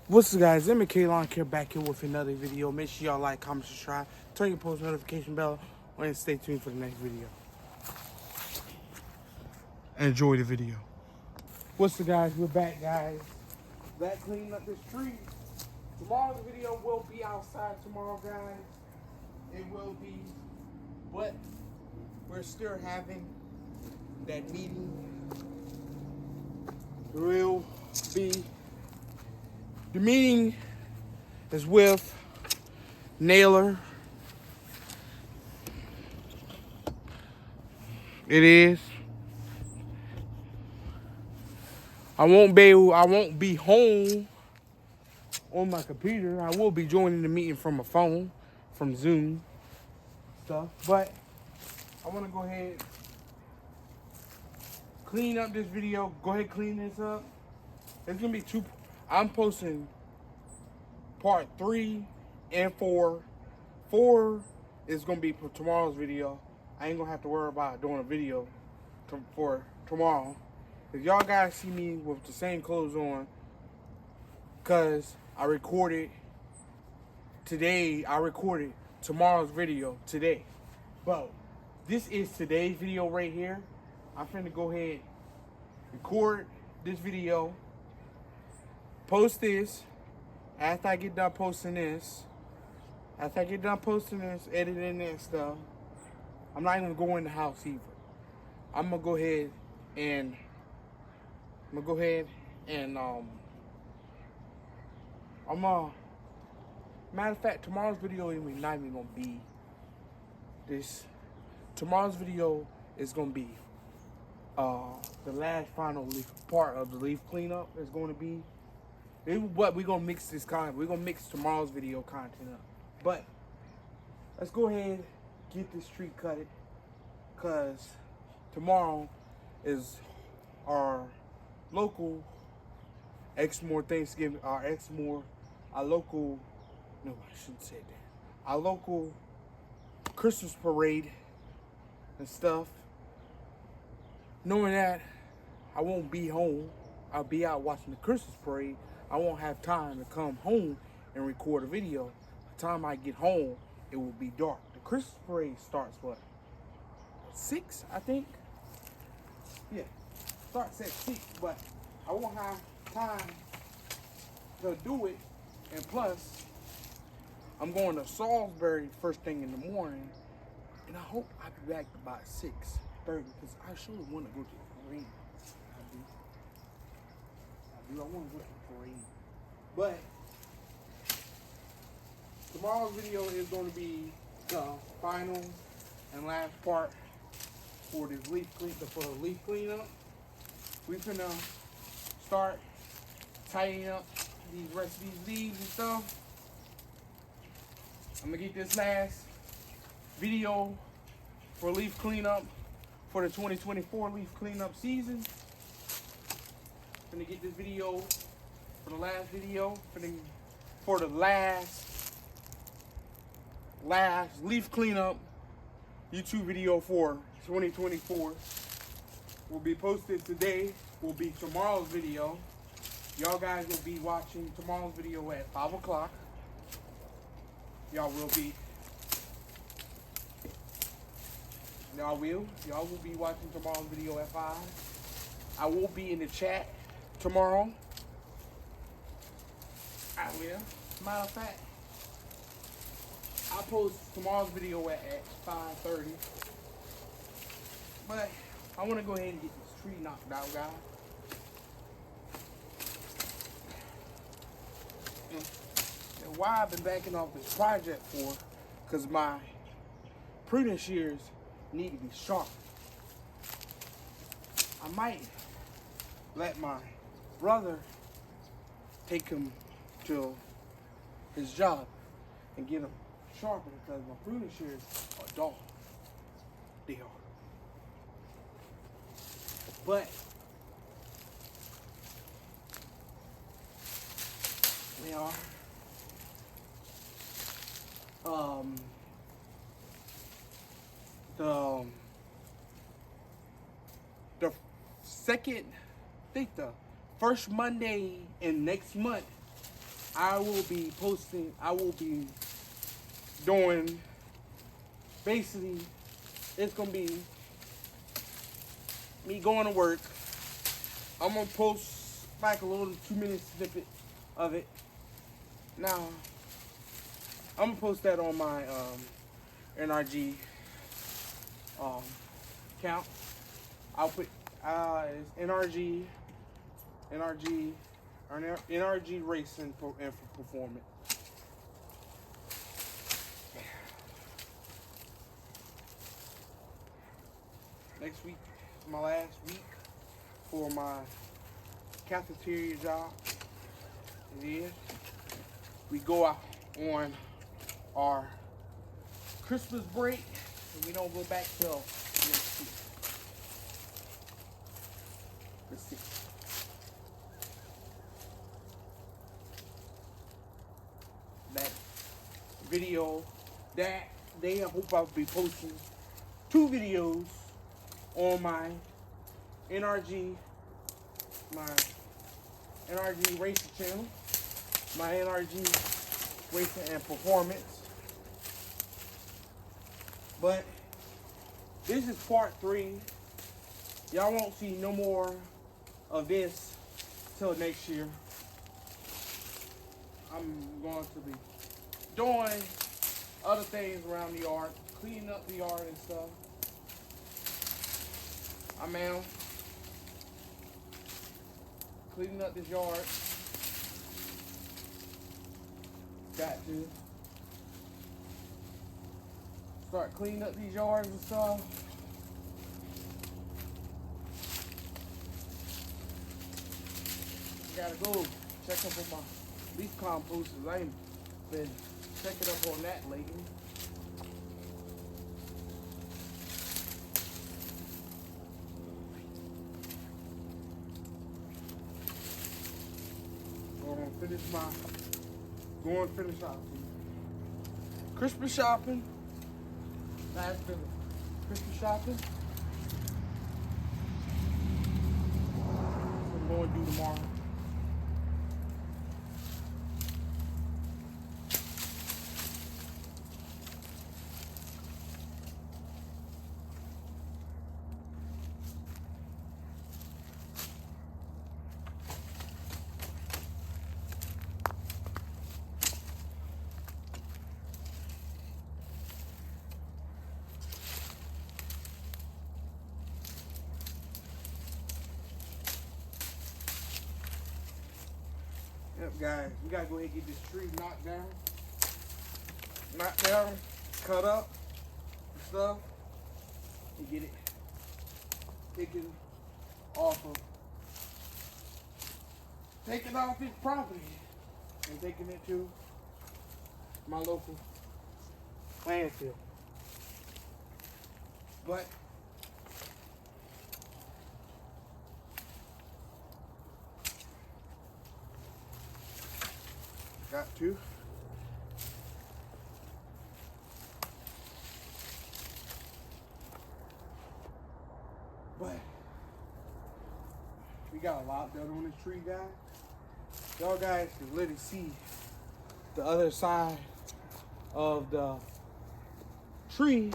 What's up, guys? I'm Lawn Care back here with another video. Make sure y'all like, comment, subscribe, turn your post notification bell, and stay tuned for the next video. Enjoy the video. What's up, guys? We're back, guys. Back cleaning up this tree. Tomorrow's video will be outside tomorrow, guys. It will be, but we're still having that meeting. The meeting is with Naylor. It is. I won't be home on my computer. I will be joining the meeting from a phone, from Zoom stuff. But I want to go ahead, clean up this video. Go ahead, clean this up. It's gonna be two. I'm posting part 3 and 4. 4 is gonna be for tomorrow's video. I ain't gonna have to worry about doing a video for tomorrow. If y'all guys see me with the same clothes on, cause I recorded tomorrow's video today. But this is today's video right here. I'm finna go ahead, record this video, post this. After I get done posting this, editing and stuff, I'm not even going in the house either. I'm gonna go ahead and matter of fact, tomorrow's video is not even gonna be this. Tomorrow's video is gonna be the last final part of the leaf cleanup. Is going to be. But we're gonna mix this content. We're gonna mix tomorrow's video content up. But let's go ahead, get this tree cutted, cause tomorrow is our local Exmoor Thanksgiving. Our local. No, I shouldn't say that. Our local Christmas parade and stuff. Knowing that I won't be home, I'll be out watching the Christmas parade. I won't have time to come home and record a video. By the time I get home, it will be dark. The Christmas parade starts what? 6, I think? Yeah, starts at 6, but I won't have time to do it. And plus, I'm going to Salisbury first thing in the morning, and I hope I'll be back about 6:30, because I surely want to go to the parade. I want to go to the parade. But tomorrow's video is going to be the final and last part for this leaf cleanup. We're gonna start tidying up these rest of these leaves and stuff. I'm gonna get this last video for leaf cleanup for the 2024 leaf cleanup season. Gonna get this video for the last video for the last leaf cleanup YouTube video for 2024 will be posted today. Will be tomorrow's video. Y'all guys will be watching tomorrow's video at 5 o'clock. Y'all will be watching tomorrow's video at 5. I will be in the chat tomorrow. I will. Matter of fact, I'll post tomorrow's video at 5:30. But I want to go ahead and get this tree knocked out, guys. And why I've been backing off this project for, because my pruning shears need to be sharp. I might let my brother take him to his job and get him sharpened, because my pruning shears are dull. They are. But they are. The second, I think the first Monday in next month I will be posting, I will be doing, basically, it's going to be me going to work. I'm going to post like a little 2-minute snippet of it. Now, I'm going to post that on my NRG account. I'll put it's NRG Racing and Performance. Next week is my last week for my cafeteria job. And then we go out on our Christmas break, and we don't go back till next week. Let's see. That video, that day, I hope I'll be posting 2 videos on my NRG Racing channel, my NRG Racing and Performance. But this is part 3. Y'all won't see no more of this till next year. I'm going to be doing other things around the yard, cleaning up the yard and stuff. I'm out cleaning up this yard. Got to start cleaning up these yards and stuff. Gotta go check up on my leaf composters. I ain't been checking up on that lately. Going to finish shopping. Christmas shopping. Last bit of Christmas shopping. That's what I'm going to do tomorrow. Yep, guys, we gotta go ahead and get this tree knocked down, cut up and stuff, and get it taken off his property and taking it to my local landfill. But got to. But we got a lot done on this tree, guys. Y'all guys can literally see the other side of the tree.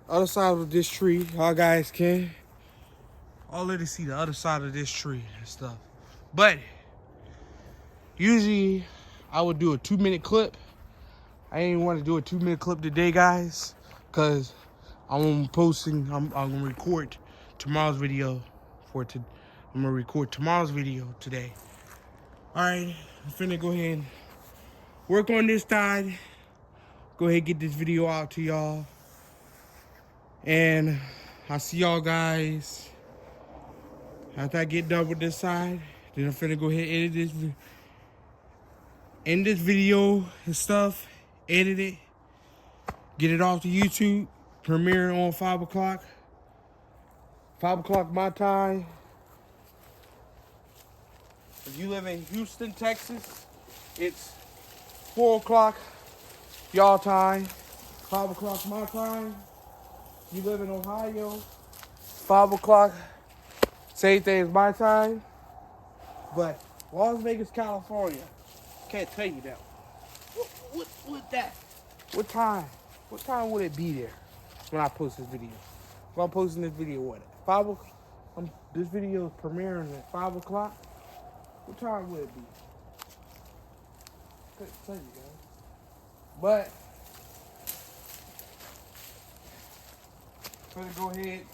Other side of this tree, y'all guys can already see the other side of this tree and stuff. But usually I would do a 2-minute clip. I didn't want to do a 2-minute clip today, guys, because I'm gonna record tomorrow's video I'm gonna record tomorrow's video today. All right, I'm finna go ahead and work on this side. Go ahead and get this video out to y'all. And I'll see y'all guys after I get done with this side. Then I'm finna go ahead and end this video and stuff. Edit it. Get it off to YouTube. Premiere on 5 o'clock. 5 o'clock my time. If you live in Houston, Texas, it's 4 o'clock y'all time. 5 o'clock my time. You live in Ohio, 5 o'clock, same thing as my time. But Las Vegas, California, Can't tell you that. What that? What time? What time would it be there when I post this video? If I'm posting this video, what? 5 o'clock? This video is premiering at 5 o'clock. What time would it be? Couldn't tell you guys. But I'm gonna go ahead.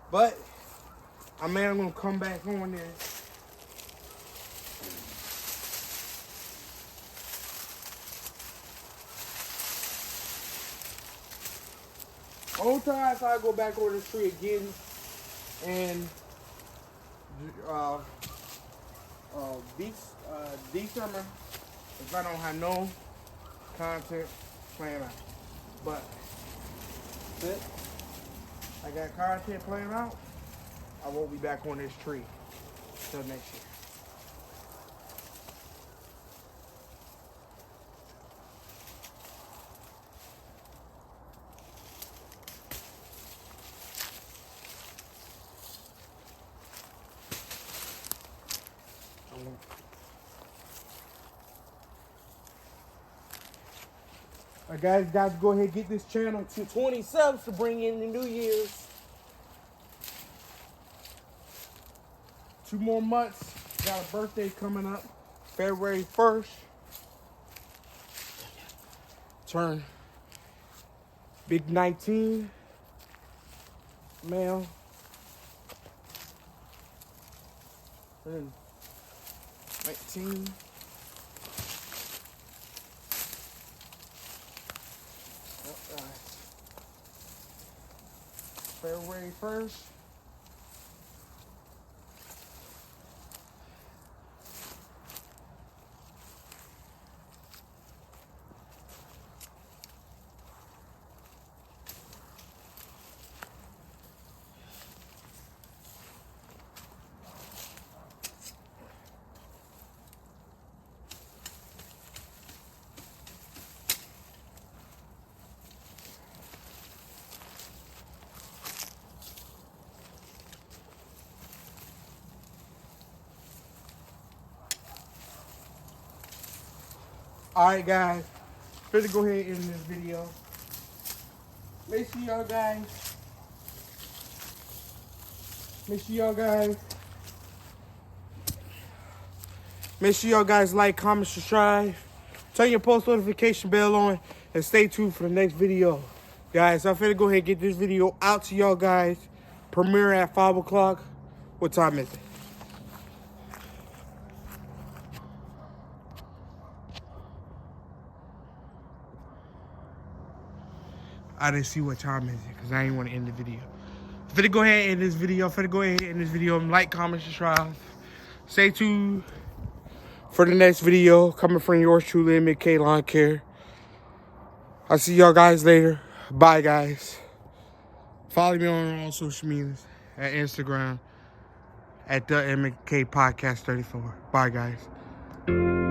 But I'm gonna come back on there. Only time if I go back over the tree again and December, if I don't have no content playing out. But that's it. I got content playing out. I won't be back on this tree till next year. Alright guys, got to go ahead and get this channel to 20 subs to bring in the New Year's. 2 more months. Got a birthday coming up, February 1st. Turn big 19, male. And 19. February 1st. Alright guys, better go ahead and end this video. Make sure y'all guys like, comment, subscribe, turn your post notification bell on, and stay tuned for the next video. Guys, I'm finna go ahead and get this video out to y'all guys. Premiere at 5 o'clock. What time is it? I didn't see what time is it because I didn't want to end the video. I'm finna go ahead and end this video. Like, comment, subscribe. Stay tuned for the next video. Coming from yours truly, MK Lawn Care. I'll see y'all guys later. Bye, guys. Follow me on all social medias at Instagram at the MK Podcast 34. Bye, guys.